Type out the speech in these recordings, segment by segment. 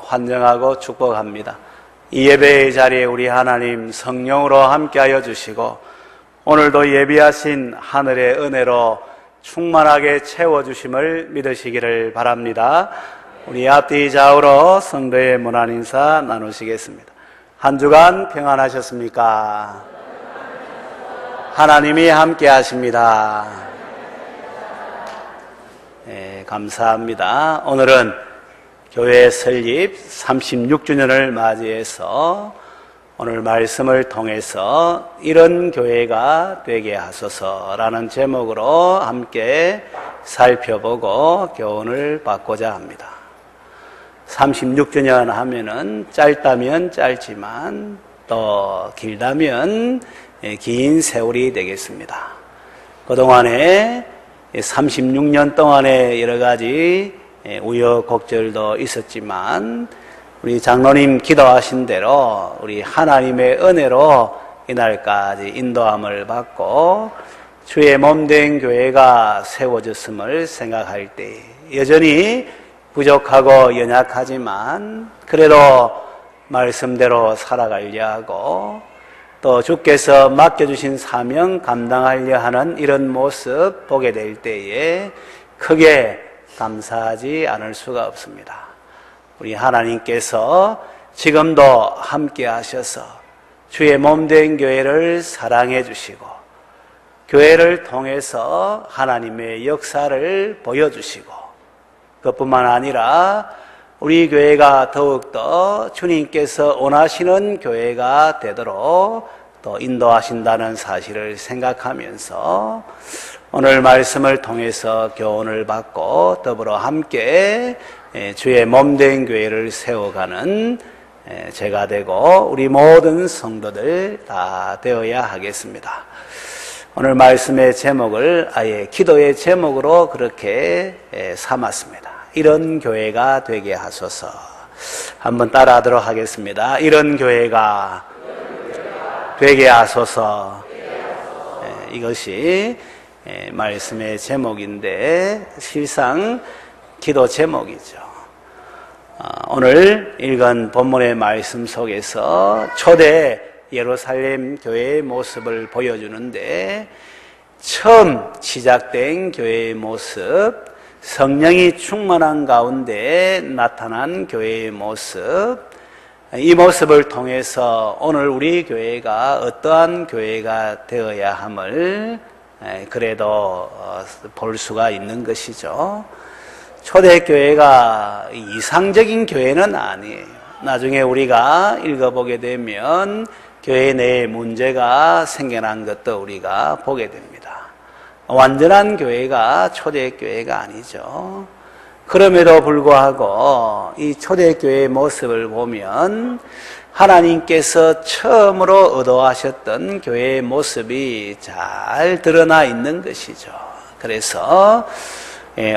환영하고 축복합니다. 이 예배의 자리에 우리 하나님 성령으로 함께하여 주시고 오늘도 예비하신 하늘의 은혜로 충만하게 채워주심을 믿으시기를 바랍니다. 우리 앞뒤 좌우로 성도의 문안 인사 나누시겠습니다. 한 주간 평안하셨습니까? 하나님이 함께하십니다. 네, 감사합니다. 오늘은 교회 설립 36주년을 맞이해서 오늘 말씀을 통해서 이런 교회가 되게 하소서라는 제목으로 함께 살펴보고 교훈을 받고자 합니다. 36주년 하면은 짧다면 짧지만 또 길다면 긴 세월이 되겠습니다. 그동안에 36년 동안에 여러 가지 우여곡절도 있었지만 우리 장로님 기도하신 대로 우리 하나님의 은혜로 이날까지 인도함을 받고 주의 몸된 교회가 세워졌음을 생각할 때 여전히 부족하고 연약하지만 그래도 말씀대로 살아가려 하고 또 주께서 맡겨주신 사명 감당하려 하는 이런 모습 보게 될 때에 크게 감사하지 않을 수가 없습니다. 우리 하나님께서 지금도 함께 하셔서 주의 몸된 교회를 사랑해 주시고 교회를 통해서 하나님의 역사를 보여주시고 그뿐만 아니라 우리 교회가 더욱더 주님께서 원하시는 교회가 되도록 또 인도하신다는 사실을 생각하면서 오늘 말씀을 통해서 교훈을 받고 더불어 함께 주의 몸된 교회를 세워가는 제가 되고 우리 모든 성도들 다 되어야 하겠습니다. 오늘 말씀의 제목을 아예 기도의 제목으로 그렇게 삼았습니다. 이런 교회가 되게 하소서. 한번 따라하도록 하겠습니다. 이런 교회가 되게 하소서. 이것이 말씀의 제목인데 실상 기도 제목이죠. 오늘 읽은 본문의 말씀 속에서 초대 예루살렘 교회의 모습을 보여주는데 처음 시작된 교회의 모습, 성령이 충만한 가운데 나타난 교회의 모습, 이 모습을 통해서 오늘 우리 교회가 어떠한 교회가 되어야 함을 그래도 볼 수가 있는 것이죠. 초대교회가 이상적인 교회는 아니에요. 나중에 우리가 읽어보게 되면 교회 내에 문제가 생겨난 것도 우리가 보게 됩니다. 완전한 교회가 초대교회가 아니죠. 그럼에도 불구하고 이 초대교회의 모습을 보면 하나님께서 처음으로 의도하셨던 교회의 모습이 잘 드러나 있는 것이죠. 그래서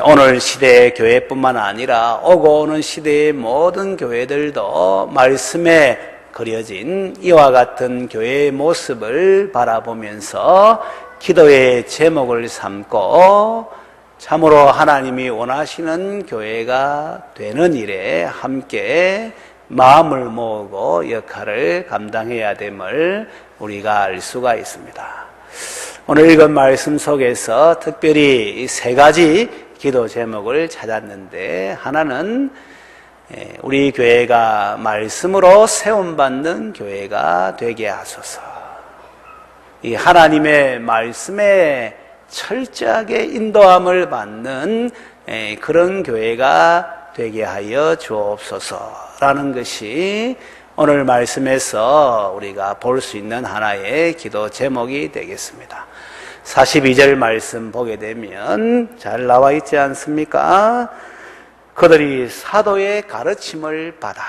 오늘 시대의 교회뿐만 아니라 오고 오는 시대의 모든 교회들도 말씀에 그려진 이와 같은 교회의 모습을 바라보면서 기도의 제목을 삼고 참으로 하나님이 원하시는 교회가 되는 일에 함께 마음을 모으고 역할을 감당해야 됨을 우리가 알 수가 있습니다. 오늘 읽은 말씀 속에서 특별히 세 가지 기도 제목을 찾았는데 하나는 우리 교회가 말씀으로 세움받는 교회가 되게 하소서. 이 하나님의 말씀에 철저하게 인도함을 받는 그런 교회가 되게 하여 주옵소서라는 것이 오늘 말씀에서 우리가 볼 수 있는 하나의 기도 제목이 되겠습니다. 42절 말씀 보게 되면 잘 나와 있지 않습니까? 그들이 사도의 가르침을 받아.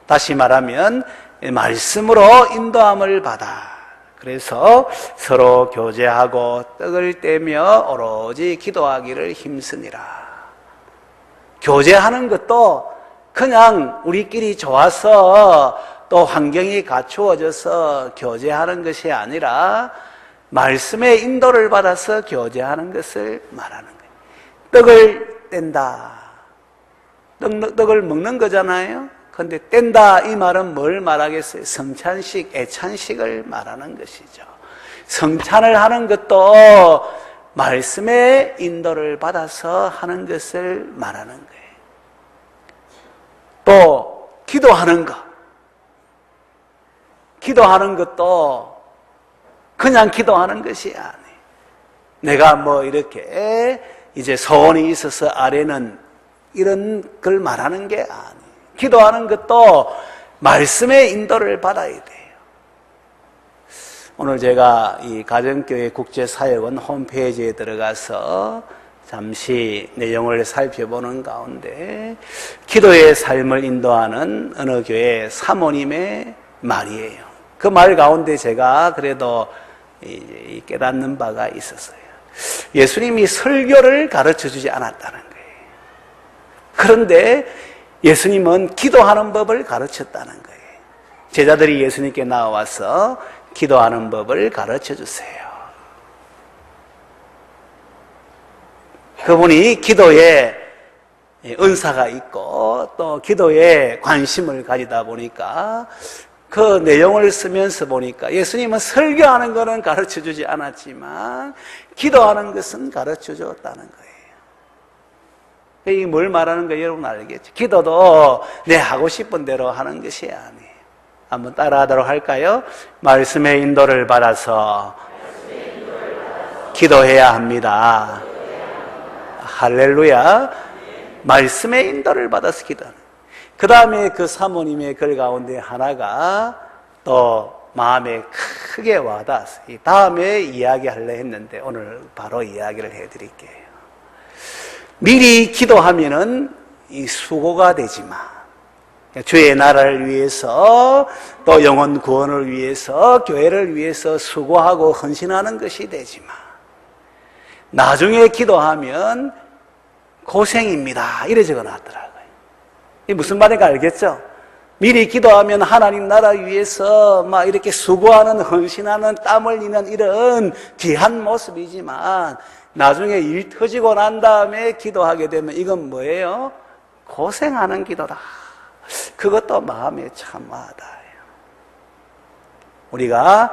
다시 말하면 말씀으로 인도함을 받아. 그래서 서로 교제하고 떡을 떼며 오로지 기도하기를 힘쓰니라. 교제하는 것도 그냥 우리끼리 좋아서 또 환경이 갖추어져서 교제하는 것이 아니라 말씀의 인도를 받아서 교제하는 것을 말하는 거예요. 떡을 뗀다. 떡을 먹는 거잖아요. 근데 뗀다 이 말은 뭘 말하겠어요? 성찬식, 애찬식을 말하는 것이죠. 성찬을 하는 것도 말씀의 인도를 받아서 하는 것을 말하는 거예요. 또 기도하는 것. 기도하는 것도 그냥 기도하는 것이 아니에요. 내가 뭐 이렇게 이제 소원이 있어서 아래는 이런 걸 말하는 게 아니에요. 기도하는 것도 말씀의 인도를 받아야 돼요. 오늘 제가 이 가정교회 국제사역원 홈페이지에 들어가서 잠시 내용을 살펴보는 가운데 기도의 삶을 인도하는 어느 교회 사모님의 말이에요. 그 말 가운데 제가 그래도 깨닫는 바가 있었어요. 예수님이 설교를 가르쳐주지 않았다는 거예요. 그런데 예수님은 기도하는 법을 가르쳤다는 거예요. 제자들이 예수님께 나와서 기도하는 법을 가르쳐주세요. 그분이 기도에 은사가 있고 또 기도에 관심을 가지다 보니까 그 내용을 쓰면서 보니까 예수님은 설교하는 것은 가르쳐주지 않았지만 기도하는 것은 가르쳐줬다는 거예요. 이게 뭘 말하는 거예요? 여러분 알겠죠? 기도도 내 하고 싶은 대로 하는 것이 아니에요. 한번 따라하도록 할까요? 말씀의 인도를 받아서 기도해야 합니다. 할렐루야. 말씀의 인도를 받아서 기도하는. 그 다음에 그 사모님의 글 가운데 하나가 또 마음에 크게 와닿았어요. 이 다음에 이야기하려 했는데 오늘 바로 이야기를 해드릴게요. 미리 기도하면은 이 수고가 되지만 주의 나라를 위해서 또 영혼 구원을 위해서 교회를 위해서 수고하고 헌신하는 것이 되지만 나중에 기도하면 고생입니다. 이래 적어놨더라고요. 이게 무슨 말인가 알겠죠? 미리 기도하면 하나님 나라 위해서 막 이렇게 수고하는 헌신하는 땀 흘리는 이런 귀한 모습이지만 나중에 일 터지고 난 다음에 기도하게 되면 이건 뭐예요? 고생하는 기도다. 그것도 마음에 참 와닿아요. 우리가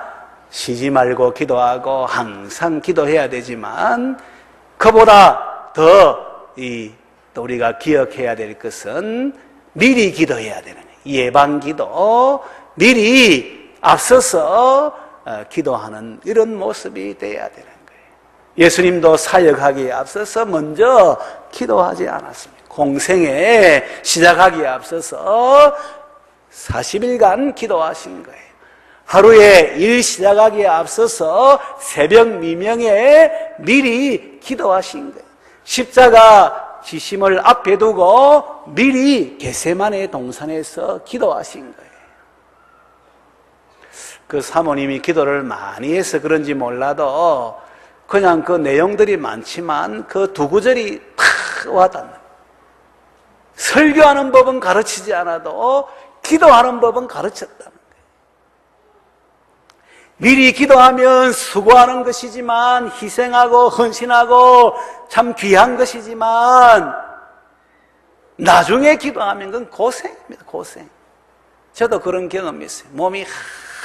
쉬지 말고 기도하고 항상 기도해야 되지만 그보다 더 또 우리가 기억해야 될 것은 미리 기도해야 되는 예방기도, 미리 앞서서 기도하는 이런 모습이 돼야 되는 거예요. 예수님도 사역하기에 앞서서 먼저 기도하지 않았습니다. 공생에 시작하기에 앞서서 40일간 기도하신 거예요. 하루에 일 시작하기에 앞서서 새벽 미명에 미리 기도하신 거예요. 십자가 지심을 앞에 두고 미리 겟세마네 동산에서 기도하신 거예요. 그 사모님이 기도를 많이 해서 그런지 몰라도 그냥 그 내용들이 많지만 그 두 구절이 탁 와닿는. 설교하는 법은 가르치지 않아도 기도하는 법은 가르쳤다는 거예요. 미리 기도하면 수고하는 것이지만 희생하고 헌신하고 참 귀한 것이지만 나중에 기도하면 그건 고생입니다. 고생. 저도 그런 경험이 있어요. 몸이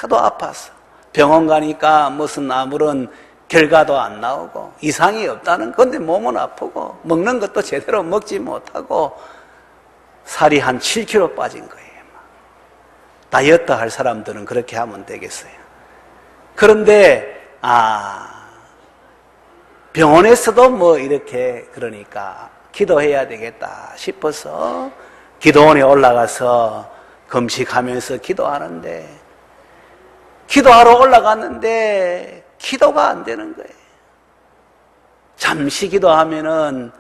하도 아파서 병원 가니까 무슨 아무런 결과도 안 나오고 이상이 없다는 건데 몸은 아프고 먹는 것도 제대로 먹지 못하고 살이 한 7kg 빠진 거예요. 다이어트 할 사람들은 그렇게 하면 되겠어요. 그런데 병원에서도 뭐 이렇게 그러니까 기도해야 되겠다 싶어서 기도원에 올라가서 금식하면서 기도하는데 기도하러 올라갔는데 기도가 안 되는 거예요. 잠시 기도하면은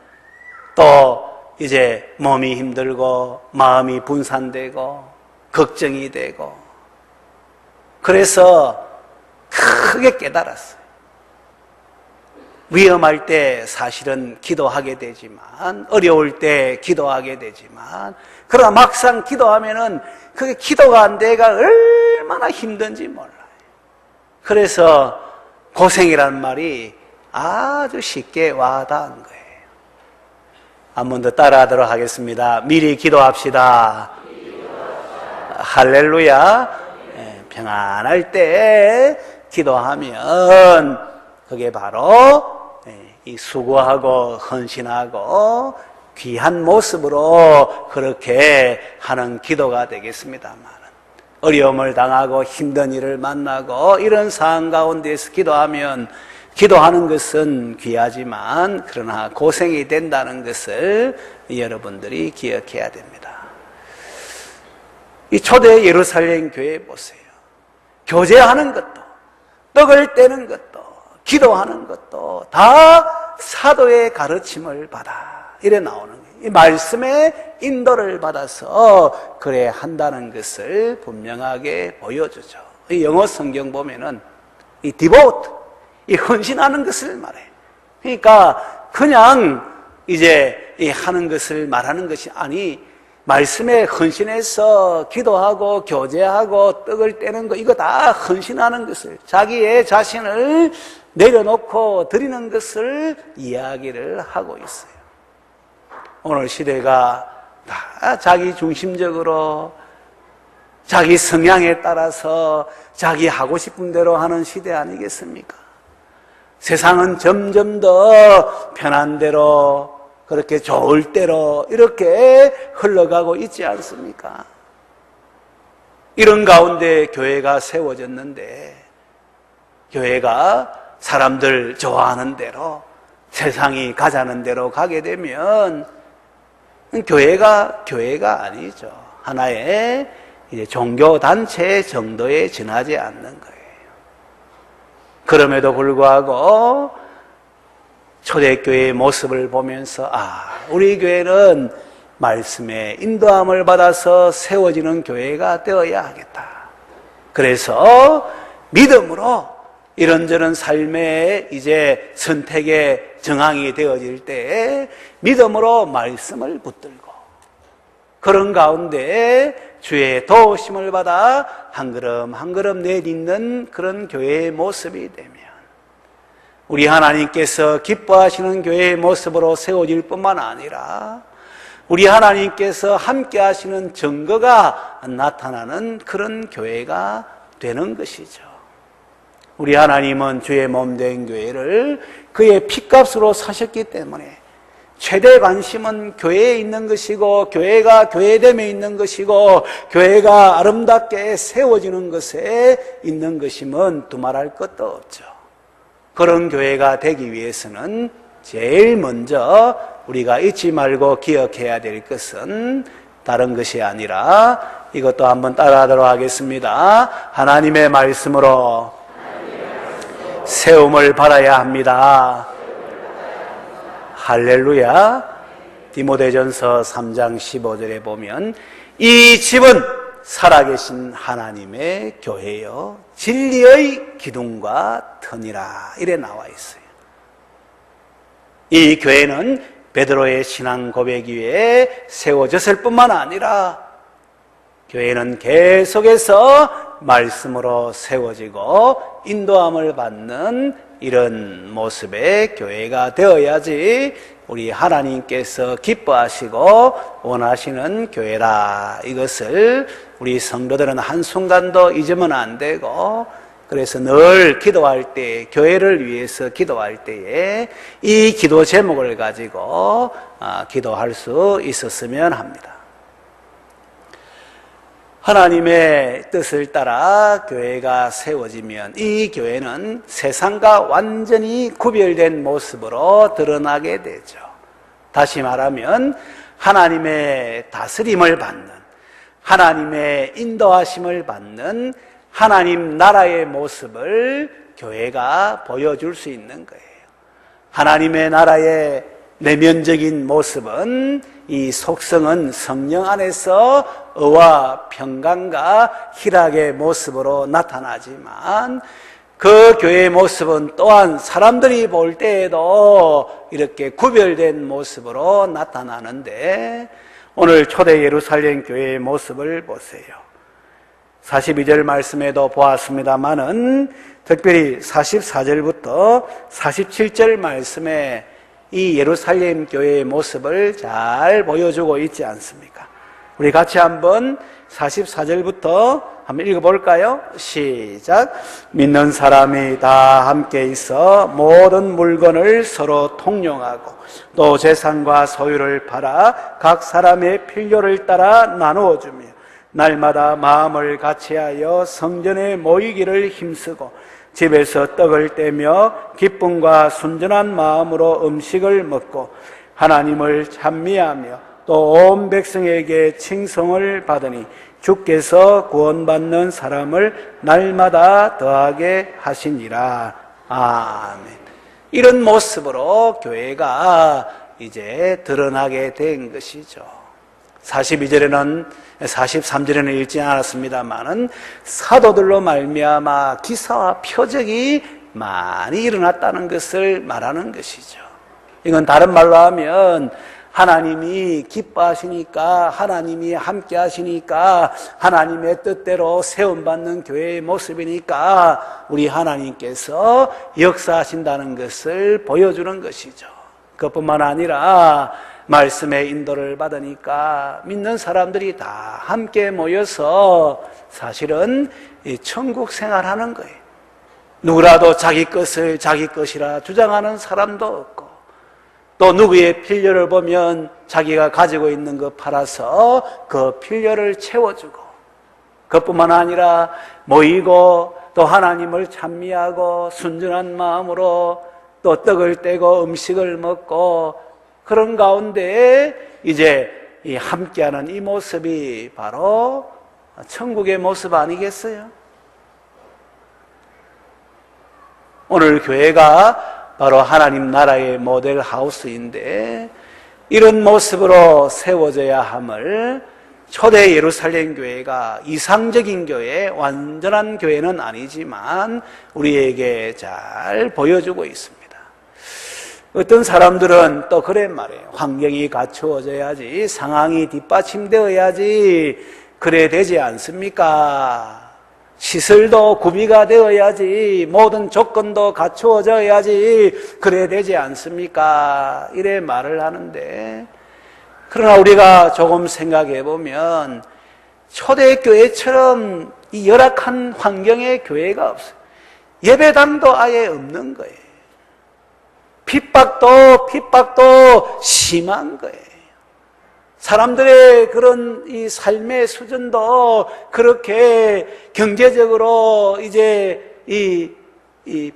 또 이제 몸이 힘들고 마음이 분산되고 걱정이 되고 그래서 크게 깨달았어요. 위험할 때 사실은 기도하게 되지만 어려울 때 기도하게 되지만 그러나 막상 기도하면은 그게 기도가 안 돼가 얼마나 힘든지 몰라요. 그래서 고생이라는 말이 아주 쉽게 와닿은 거예요. 한 번 더 따라하도록 하겠습니다. 미리 기도합시다. 할렐루야. 평안할 때 기도하면 그게 바로 이 수고하고 헌신하고 귀한 모습으로 그렇게 하는 기도가 되겠습니다만, 어려움을 당하고 힘든 일을 만나고 이런 상황 가운데서 기도하면, 기도하는 것은 귀하지만 그러나 고생이 된다는 것을 여러분들이 기억해야 됩니다. 이 초대 예루살렘 교회 보세요. 교제하는 것도, 떡을 떼는 것도, 기도하는 것도 다 사도의 가르침을 받아 이래 나오는 거예요. 이 말씀의 인도를 받아서 그래 한다는 것을 분명하게 보여주죠. 이 영어 성경 보면은 이 devote, 이 헌신하는 것을 말해. 그러니까 그냥 이제 이 하는 것을 말하는 것이 아니, 말씀에 헌신해서 기도하고 교제하고 떡을 떼는 거, 이거 다 헌신하는 것을, 자기의 자신을 내려놓고 드리는 것을 이야기를 하고 있어요. 오늘 시대가 다 자기 중심적으로 자기 성향에 따라서 자기 하고 싶은 대로 하는 시대 아니겠습니까? 세상은 점점 더 편한 대로, 그렇게 좋을 대로 이렇게 흘러가고 있지 않습니까? 이런 가운데 교회가 세워졌는데, 교회가 사람들 좋아하는 대로, 세상이 가자는 대로 가게 되면 교회가 아니죠. 하나의 이제 종교단체 정도에 지나지 않는 거예요. 그럼에도 불구하고 초대교회의 모습을 보면서 우리 교회는 말씀의 인도함을 받아서 세워지는 교회가 되어야 하겠다. 그래서 믿음으로 이런저런 삶의 이제 선택의 정황이 되어질 때 믿음으로 말씀을 붙들고, 그런 가운데 주의 도우심을 받아 한 걸음 한 걸음 내딛는 그런 교회의 모습이 되면, 우리 하나님께서 기뻐하시는 교회의 모습으로 세워질 뿐만 아니라 우리 하나님께서 함께 하시는 증거가 나타나는 그런 교회가 되는 것이죠. 우리 하나님은 주의 몸된 교회를 그의 피값으로 사셨기 때문에 최대 관심은 교회에 있는 것이고, 교회가 교회됨에 있는 것이고, 교회가 아름답게 세워지는 것에 있는 것임은 두말할 것도 없죠. 그런 교회가 되기 위해서는 제일 먼저 우리가 잊지 말고 기억해야 될 것은 다른 것이 아니라, 이것도 한번 따라하도록 하겠습니다. 하나님의 말씀으로 세움을 받아야 합니다. 할렐루야. 디모데전서 3장 15절에 보면 이 집은 살아계신 하나님의 교회요 진리의 기둥과 터니라 이래 나와 있어요. 이 교회는 베드로의 신앙 고백 위에 세워졌을 뿐만 아니라 교회는 계속해서 말씀으로 세워지고 인도함을 받는 이런 모습의 교회가 되어야지 우리 하나님께서 기뻐하시고 원하시는 교회라. 이것을 우리 성도들은 한순간도 잊으면 안 되고, 그래서 늘 기도할 때, 교회를 위해서 기도할 때에 이 기도 제목을 가지고 기도할 수 있었으면 합니다. 하나님의 뜻을 따라 교회가 세워지면 이 교회는 세상과 완전히 구별된 모습으로 드러나게 되죠. 다시 말하면 하나님의 다스림을 받는, 하나님의 인도하심을 받는 하나님 나라의 모습을 교회가 보여줄 수 있는 거예요. 하나님의 나라의 내면적인 모습은, 이 속성은 성령 안에서 의와 평강과 희락의 모습으로 나타나지만, 그 교회의 모습은 또한 사람들이 볼 때에도 이렇게 구별된 모습으로 나타나는데, 오늘 초대 예루살렘 교회의 모습을 보세요. 42절 말씀에도 보았습니다마는 특별히 44절부터 47절 말씀에 이 예루살렘 교회의 모습을 잘 보여주고 있지 않습니까? 우리 같이 한번 44절부터 한번 읽어볼까요? 시작. 믿는 사람이 다 함께 있어 모든 물건을 서로 통용하고 또 재산과 소유를 팔아 각 사람의 필요를 따라 나누어 주며 날마다 마음을 같이하여 성전에 모이기를 힘쓰고 집에서 떡을 떼며 기쁨과 순전한 마음으로 음식을 먹고 하나님을 찬미하며 또 온 백성에게 칭송을 받으니 주께서 구원받는 사람을 날마다 더하게 하시니라. 아멘. 이런 모습으로 교회가 이제 드러나게 된 것이죠. 43절에는 읽지 않았습니다만은 사도들로 말미암아 기사와 표적이 많이 일어났다는 것을 말하는 것이죠. 이건 다른 말로 하면 하나님이 기뻐하시니까, 하나님이 함께 하시니까, 하나님의 뜻대로 세움받는 교회의 모습이니까 우리 하나님께서 역사하신다는 것을 보여주는 것이죠. 그것뿐만 아니라 말씀의 인도를 받으니까 믿는 사람들이 다 함께 모여서 사실은 천국 생활하는 거예요. 누구라도 자기 것을 자기 것이라 주장하는 사람도 없고, 또 누구의 필요를 보면 자기가 가지고 있는 거 팔아서 그 필요를 채워주고, 그것뿐만 아니라 모이고 또 하나님을 찬미하고 순전한 마음으로 또 떡을 떼고 음식을 먹고, 그런 가운데 이제 이 함께하는 이 모습이 바로 천국의 모습 아니겠어요? 오늘 교회가 바로 하나님 나라의 모델 하우스인데 이런 모습으로 세워져야 함을 초대 예루살렘 교회가 이상적인 교회, 완전한 교회는 아니지만 우리에게 잘 보여주고 있습니다. 어떤 사람들은 또 그래 말해요. 환경이 갖추어져야지, 상황이 뒷받침되어야지 그래 되지 않습니까? 시설도 구비가 되어야지, 모든 조건도 갖추어져야지 그래 되지 않습니까? 이래 말을 하는데, 그러나 우리가 조금 생각해 보면 초대교회처럼 이 열악한 환경의 교회가 없어요. 예배당도 아예 없는 거예요. 핍박도 심한 거예요. 사람들의 그런 이 삶의 수준도 그렇게 경제적으로 이제 이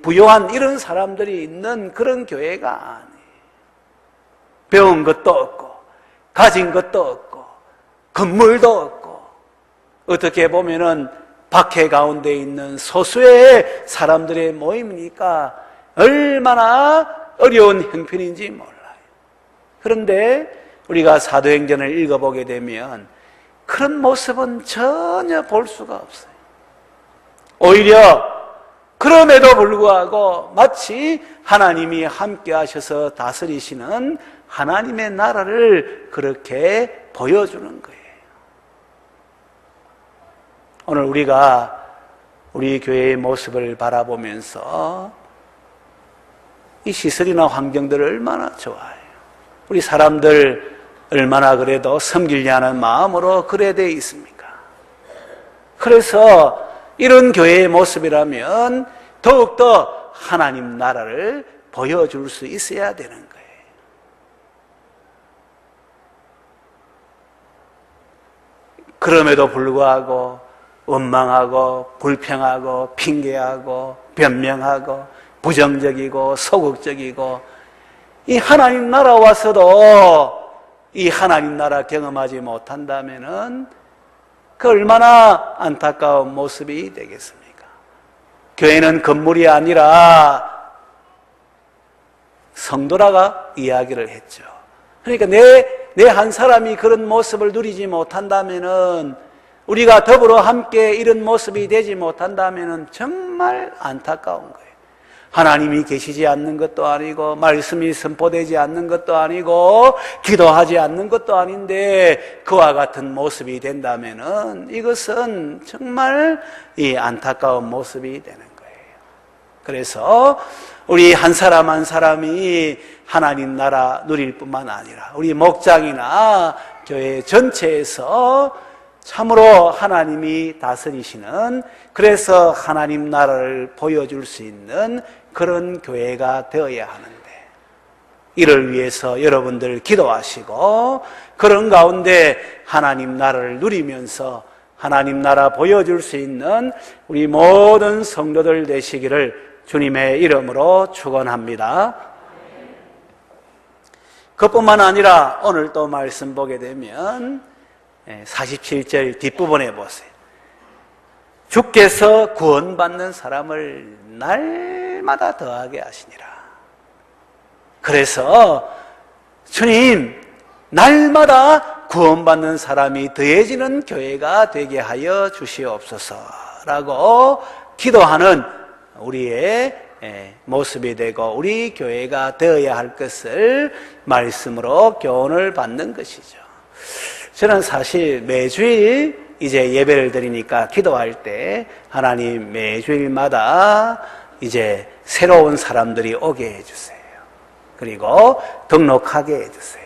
부유한 이런 사람들이 있는 그런 교회가 아니에요. 배운 것도 없고, 가진 것도 없고, 건물도 없고, 어떻게 보면은 박해 가운데 있는 소수의 사람들의 모임이니까 얼마나 어려운 형편인지 몰라요. 그런데 우리가 사도행전을 읽어보게 되면 그런 모습은 전혀 볼 수가 없어요. 오히려 그럼에도 불구하고 마치 하나님이 함께 하셔서 다스리시는 하나님의 나라를 그렇게 보여주는 거예요. 오늘 우리가 우리 교회의 모습을 바라보면서 이 시설이나 환경들을 얼마나 좋아해요. 우리 사람들 얼마나 그래도 섬기려 하는 마음으로 그래 돼 있습니까? 그래서 이런 교회의 모습이라면 더욱더 하나님 나라를 보여줄 수 있어야 되는 거예요. 그럼에도 불구하고 원망하고 불평하고 핑계하고 변명하고 부정적이고 소극적이고, 이 하나님 나라 와서도 이 하나님 나라 경험하지 못한다면은 그 얼마나 안타까운 모습이 되겠습니까? 교회는 건물이 아니라 성도라가 이야기를 했죠. 그러니까 내 한 사람이 그런 모습을 누리지 못한다면은, 우리가 더불어 함께 이런 모습이 되지 못한다면은 정말 안타까운 거예요. 하나님이 계시지 않는 것도 아니고, 말씀이 선포되지 않는 것도 아니고, 기도하지 않는 것도 아닌데 그와 같은 모습이 된다면은 이것은 정말 이 안타까운 모습이 되는 거예요. 그래서 우리 한 사람 한 사람이 하나님 나라 누릴 뿐만 아니라 우리 목장이나 교회 전체에서 참으로 하나님이 다스리시는, 그래서 하나님 나라를 보여줄 수 있는 그런 교회가 되어야 하는데, 이를 위해서 여러분들 기도하시고 그런 가운데 하나님 나라를 누리면서 하나님 나라 보여줄 수 있는 우리 모든 성도들 되시기를 주님의 이름으로 축원합니다. 그뿐만 아니라 오늘 또 말씀 보게 되면 47절 뒷부분에 보세요. 주께서 구원받는 사람을 날마다 더하게 하시니라. 그래서 주님, 날마다 구원받는 사람이 더해지는 교회가 되게 하여 주시옵소서라고 기도하는 우리의 모습이 되고 우리 교회가 되어야 할 것을 말씀으로 교훈을 받는 것이죠. 저는 사실 매주일 이제 예배를 드리니까 기도할 때 하나님 매주일마다 이제 새로운 사람들이 오게 해주세요. 그리고 등록하게 해주세요.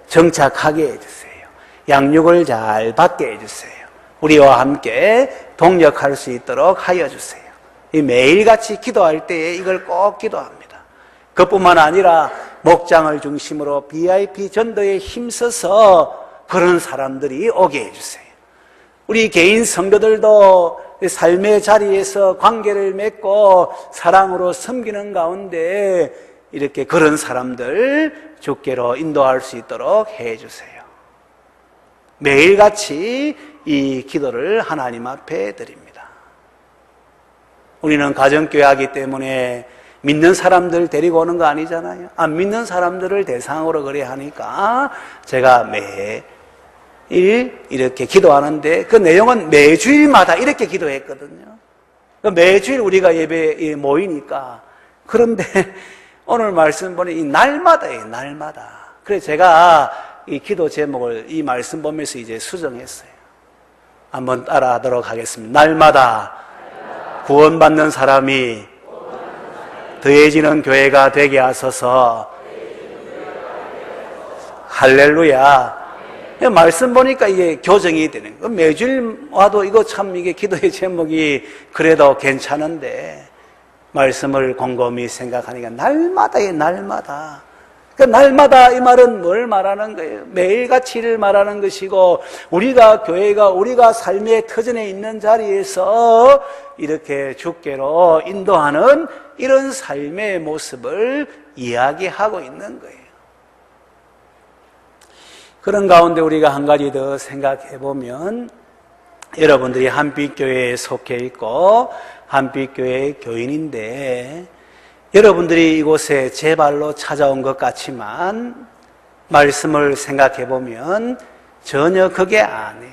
정착하게 해주세요. 양육을 잘 받게 해주세요. 우리와 함께 동역할 수 있도록 하여 주세요. 매일같이 기도할 때에 이걸 꼭 기도합니다. 그뿐만 아니라 목장을 중심으로 VIP 전도에 힘써서 그런 사람들이 오게 해주세요. 우리 개인 성도들도 삶의 자리에서 관계를 맺고 사랑으로 섬기는 가운데 이렇게 그런 사람들 주께로 인도할 수 있도록 해주세요. 매일같이 이 기도를 하나님 앞에 드립니다. 우리는 가정교회 하기 때문에 믿는 사람들 데리고 오는 거 아니잖아요. 안 믿는 사람들을 대상으로 그래 하니까 제가 매일 이렇게 기도하는데 그 내용은 매주일마다 이렇게 기도했거든요. 매주일 우리가 예배에 모이니까. 그런데 오늘 말씀 보니 이 날마다예요, 날마다. 그래서 제가 이 기도 제목을 이 말씀 보면서 이제 수정했어요. 한번 따라하도록 하겠습니다. 날마다 구원받는 사람이 더해지는 교회가 되게 하소서. 할렐루야. 말씀 보니까 이게 교정이 되는 거예요. 매주일 와도 이거 참 이게 기도의 제목이 그래도 괜찮은데 말씀을 곰곰이 생각하니까 날마다의 날마다. 그 날마다 이 말은 뭘 말하는 거예요? 매일같이를 말하는 것이고 우리가 교회가 우리가 삶의 터전에 있는 자리에서 이렇게 주께로 인도하는 이런 삶의 모습을 이야기하고 있는 거예요. 그런 가운데 우리가 한 가지 더 생각해 보면 여러분들이 한빛교회에 속해 있고 한빛교회의 교인인데 여러분들이 이곳에 제 발로 찾아온 것 같지만 말씀을 생각해 보면 전혀 그게 아니에요.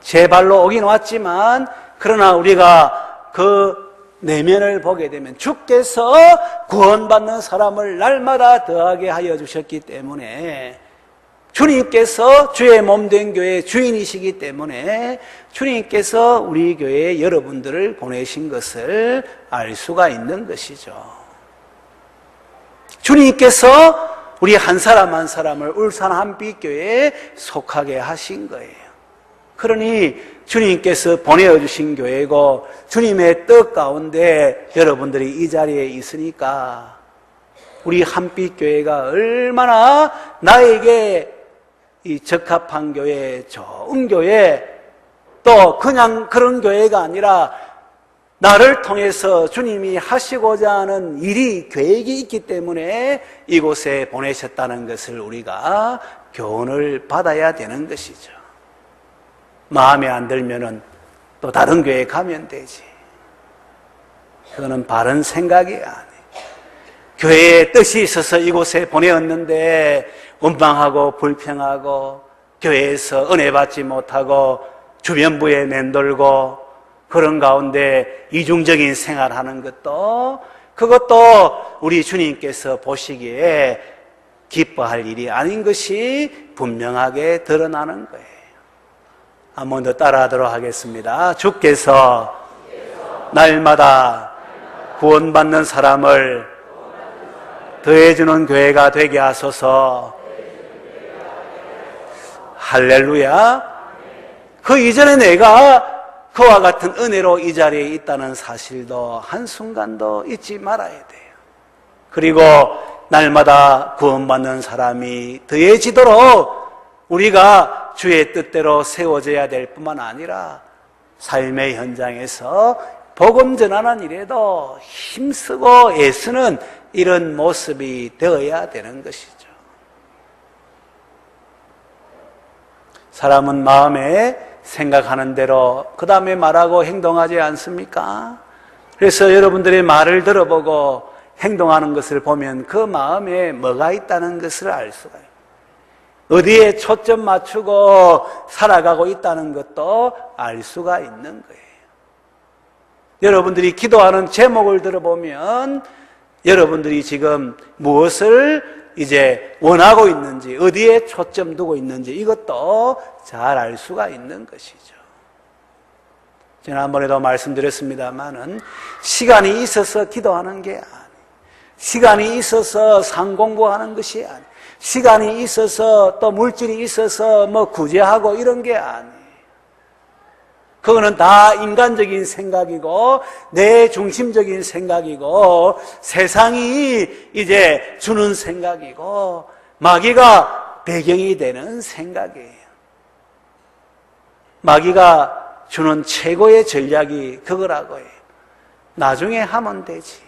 제 발로 오긴 왔지만 그러나 우리가 그 내면을 보게 되면 주께서 구원받는 사람을 날마다 더하게 하여 주셨기 때문에 주님께서 주의 몸된 교회의 주인이시기 때문에 주님께서 우리 교회에 여러분들을 보내신 것을 알 수가 있는 것이죠. 주님께서 우리 한 사람 한 사람을 울산 한빛교회에 속하게 하신 거예요. 그러니 주님께서 보내주신 교회고 주님의 뜻 가운데 여러분들이 이 자리에 있으니까 우리 한빛교회가 얼마나 나에게 이 적합한 교회, 좋은 교회, 또 그냥 그런 교회가 아니라 나를 통해서 주님이 하시고자 하는 일이, 계획이 있기 때문에 이곳에 보내셨다는 것을 우리가 교훈을 받아야 되는 것이죠. 마음에 안 들면은 또 다른 교회 가면 되지. 그거는 바른 생각이 아니에요. 교회에 뜻이 있어서 이곳에 보내었는데 원망하고 불평하고 교회에서 은혜 받지 못하고 주변부에 맴돌고 그런 가운데 이중적인 생활하는 것도 그것도 우리 주님께서 보시기에 기뻐할 일이 아닌 것이 분명하게 드러나는 거예요. 한 번 더 따라하도록 하겠습니다. 주께서 날마다 구원받는 사람을 더해주는 교회가 되게 하소서. 할렐루야. 그 이전에 내가 그와 같은 은혜로 이 자리에 있다는 사실도 한순간도 잊지 말아야 돼요. 그리고 날마다 구원받는 사람이 더해지도록 우리가 주의 뜻대로 세워져야 될 뿐만 아니라 삶의 현장에서 복음 전하는 일에도 힘쓰고 애쓰는 이런 모습이 되어야 되는 것이죠. 사람은 마음에 생각하는 대로 그 다음에 말하고 행동하지 않습니까? 그래서 여러분들의 말을 들어보고 행동하는 것을 보면 그 마음에 뭐가 있다는 것을 알 수가 있어요. 어디에 초점 맞추고 살아가고 있다는 것도 알 수가 있는 거예요. 여러분들이 기도하는 제목을 들어보면 여러분들이 지금 무엇을 이제 원하고 있는지, 어디에 초점 두고 있는지 이것도 잘 알 수가 있는 것이죠. 지난번에도 말씀드렸습니다만은 시간이 있어서 기도하는 게 아니에요. 시간이 있어서 상공부하는 것이 아니에요. 시간이 있어서 또 물질이 있어서 뭐 구제하고 이런 게 아니에요. 그거는 다 인간적인 생각이고 내 중심적인 생각이고 세상이 이제 주는 생각이고 마귀가 배경이 되는 생각이에요. 마귀가 주는 최고의 전략이 그거라고 해요. 나중에 하면 되지.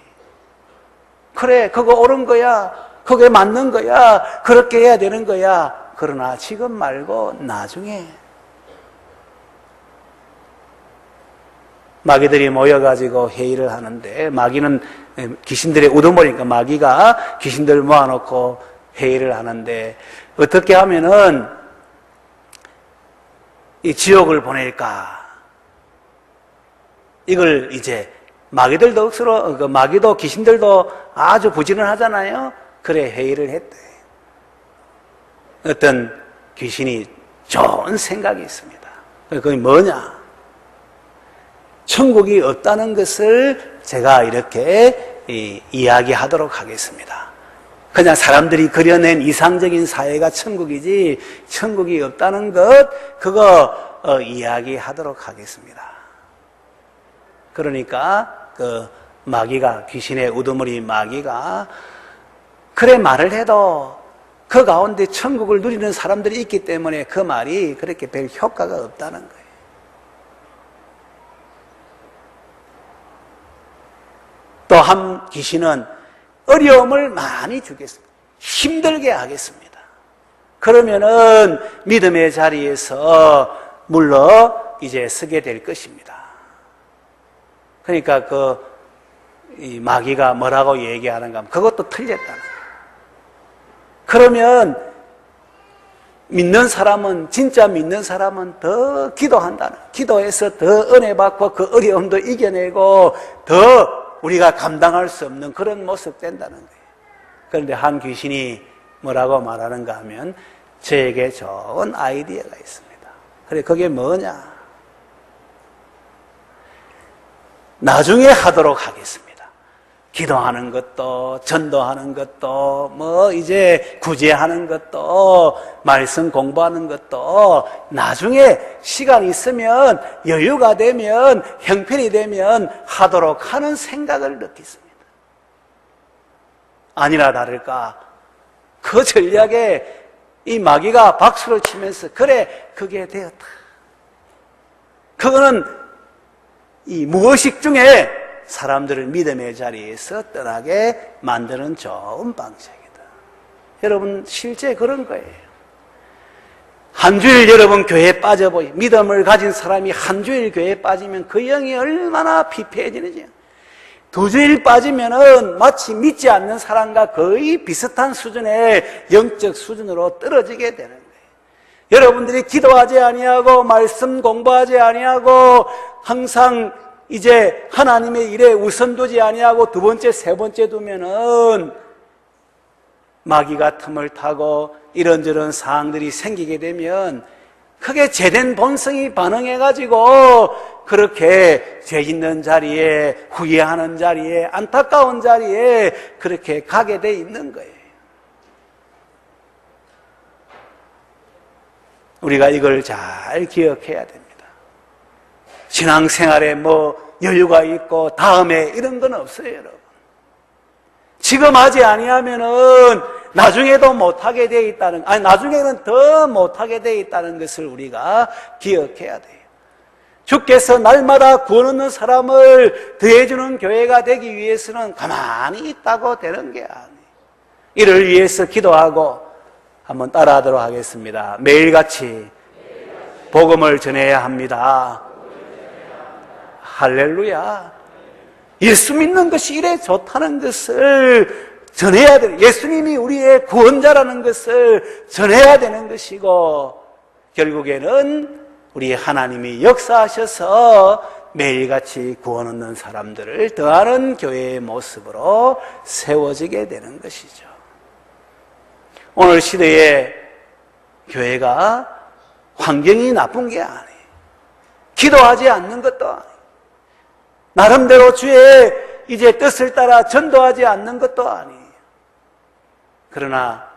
그래, 그거 옳은 거야. 그게 맞는 거야. 그렇게 해야 되는 거야. 그러나 지금 말고 나중에. 마귀들이 모여가지고 회의를 하는데, 마귀는 귀신들의 우두머리니까 마귀가 귀신들 모아놓고 회의를 하는데, 어떻게 하면은 이 지옥을 보낼까? 이걸 이제 마귀들도 억수로, 마귀도 귀신들도 아주 부지런하잖아요. 그래, 회의를 했대. 어떤 귀신이 좋은 생각이 있습니다. 그게 뭐냐? 천국이 없다는 것을 제가 이렇게 이야기하도록 하겠습니다. 그냥 사람들이 그려낸 이상적인 사회가 천국이지 천국이 없다는 것, 그거 이야기하도록 하겠습니다. 그러니까 그 마귀가, 귀신의 우두머리 마귀가 그래 말을 해도 그 가운데 천국을 누리는 사람들이 있기 때문에 그 말이 그렇게 별 효과가 없다는 거예요. 또 한 귀신은 어려움을 많이 주겠습니다. 힘들게 하겠습니다. 그러면은 믿음의 자리에서 물러 이제 서게 될 것입니다. 그러니까 이 마귀가 뭐라고 얘기하는가 하면 그것도 틀렸다는 거예요. 그러면 믿는 사람은, 진짜 믿는 사람은 더 기도한다는, 기도해서 더 은혜 받고 그 어려움도 이겨내고 더 우리가 감당할 수 없는 그런 모습 된다는 거예요. 그런데 한 귀신이 뭐라고 말하는가 하면 저에게 좋은 아이디어가 있습니다. 그래, 그게 뭐냐? 나중에 하도록 하겠습니다. 기도하는 것도, 전도하는 것도, 뭐 이제 구제하는 것도, 말씀 공부하는 것도 나중에 시간 있으면, 여유가 되면, 형편이 되면 하도록 하는 생각을 느꼈습니다. 아니나 다를까 그 전략에 이 마귀가 박수를 치면서 그래, 그게 되었다. 그거는 이 무의식 중에 사람들을 믿음의 자리에서 떠나게 만드는 좋은 방식이다. 여러분, 실제 그런 거예요. 한 주일 여러분 교회에 빠져보이, 믿음을 가진 사람이 한 주일 교회에 빠지면 그 영이 얼마나 피폐해지는지. 2주일 빠지면은 마치 믿지 않는 사람과 거의 비슷한 수준의 영적 수준으로 떨어지게 되는 거예요. 여러분들이 기도하지 아니하고 말씀 공부하지 아니하고 항상 이제 하나님의 일에 우선 두지 아니하고 두 번째, 세 번째 두면은 마귀가 틈을 타고 이런저런 사항들이 생기게 되면 크게 죄된 본성이 반응해가지고 그렇게 죄 짓는 자리에, 후회하는 자리에, 안타까운 자리에 그렇게 가게 돼 있는 거예요. 우리가 이걸 잘 기억해야 됩니다. 신앙생활에 여유가 있고 다음에 이런 건 없어요, 여러분. 지금 하지 아니하면은 나중에도 못하게 돼 있다는, 나중에는 더 못하게 돼 있다는 것을 우리가 기억해야 돼요. 주께서 날마다 구원 얻는 사람을 더해주는 교회가 되기 위해서는 가만히 있다고 되는 게 아니에요. 이를 위해서 기도하고 한번 따라하도록 하겠습니다. 매일같이 복음을 전해야 합니다. 할렐루야. 예수 믿는 것이 이래 좋다는 것을 전해야 돼요. 예수님이 우리의 구원자라는 것을 전해야 되는 것이고, 결국에는 우리 하나님이 역사하셔서 매일같이 구원 얻는 사람들을 더하는 교회의 모습으로 세워지게 되는 것이죠. 오늘 시대에 교회가 환경이 나쁜 게 아니에요. 기도하지 않는 것도 아니에요. 나름대로 주의 이제 뜻을 따라 전도하지 않는 것도 아니에요. 그러나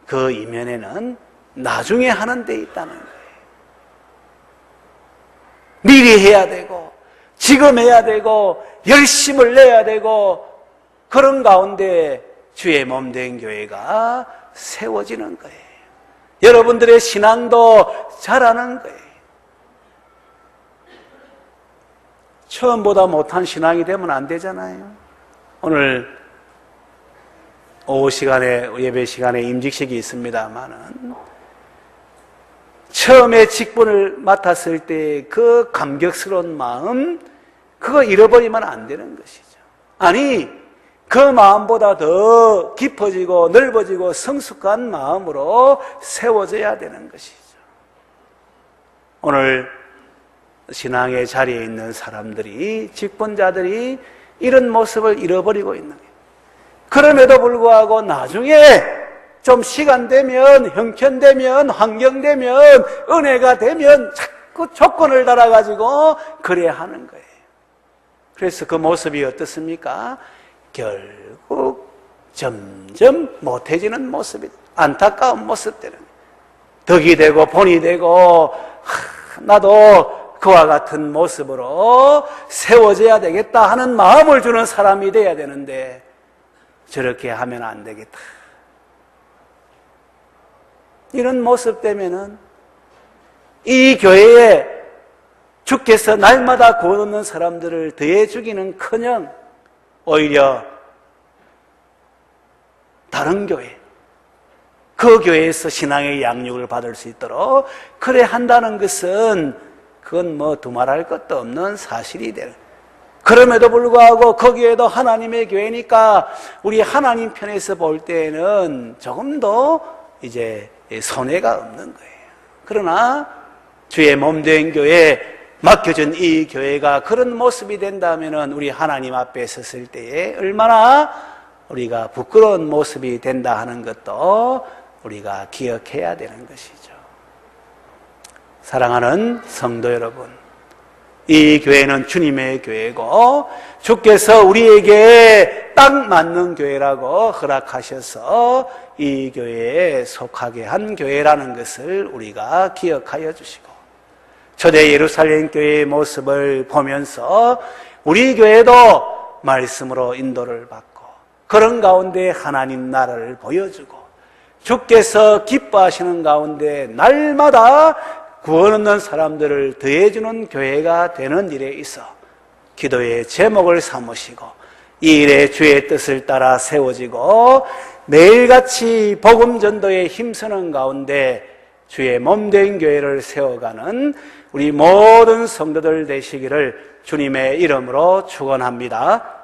그 이면에는 나중에 하는 데 있다는 거예요. 미리 해야 되고, 지금 해야 되고, 열심을 내야 되고, 그런 가운데 주의 몸 된 교회가 세워지는 거예요. 여러분들의 신앙도 자라는 거예요. 처음보다 못한 신앙이 되면 안 되잖아요. 오늘 오후 시간에, 예배 시간에 임직식이 있습니다만은, 처음에 직분을 맡았을 때 그 감격스러운 마음, 그거 잃어버리면 안 되는 것이죠. 아니, 그 마음보다 더 깊어지고 넓어지고 성숙한 마음으로 세워져야 되는 것이죠. 오늘 신앙의 자리에 있는 사람들이, 직분자들이 이런 모습을 잃어버리고 있는 거예요. 그럼에도 불구하고 나중에 좀 시간 되면, 형편되면, 환경 되면, 은혜가 되면 자꾸 조건을 달아가지고 그래야 하는 거예요. 그래서 그 모습이 어떻습니까? 결국 점점 못해지는 모습이, 안타까운 모습 되는 거예요. 덕이 되고 본이 되고, 나도 그와 같은 모습으로 세워져야 되겠다 하는 마음을 주는 사람이 돼야 되는데, 저렇게 하면 안 되겠다. 이런 모습 때문에는 이 교회에 주께서 날마다 구원 얻는 사람들을 더해 주기는커녕 오히려 다른 교회, 그 교회에서 신앙의 양육을 받을 수 있도록 그래 한다는 것은 그건 두말할 것도 없는 사실이 되는. 그럼에도 불구하고 거기에도 하나님의 교회니까 우리 하나님 편에서 볼 때에는 조금 더 이제 손해가 없는 거예요. 그러나 주의 몸된 교회, 맡겨준 이 교회가 그런 모습이 된다면 우리 하나님 앞에 섰을 때에 얼마나 우리가 부끄러운 모습이 된다 하는 것도 우리가 기억해야 되는 것이죠. 사랑하는 성도 여러분, 이 교회는 주님의 교회고 주께서 우리에게 딱 맞는 교회라고 허락하셔서 이 교회에 속하게 한 교회라는 것을 우리가 기억하여 주시고, 초대 예루살렘 교회의 모습을 보면서 우리 교회도 말씀으로 인도를 받고 그런 가운데 하나님 나라를 보여주고 주께서 기뻐하시는 가운데 날마다 구원 얻는 사람들을 더해주는 교회가 되는 일에 있어 기도의 제목을 삼으시고 이 일에 주의 뜻을 따라 세워지고 매일같이 복음 전도에 힘쓰는 가운데 주의 몸된 교회를 세워가는 우리 모든 성도들 되시기를 주님의 이름으로 축원합니다.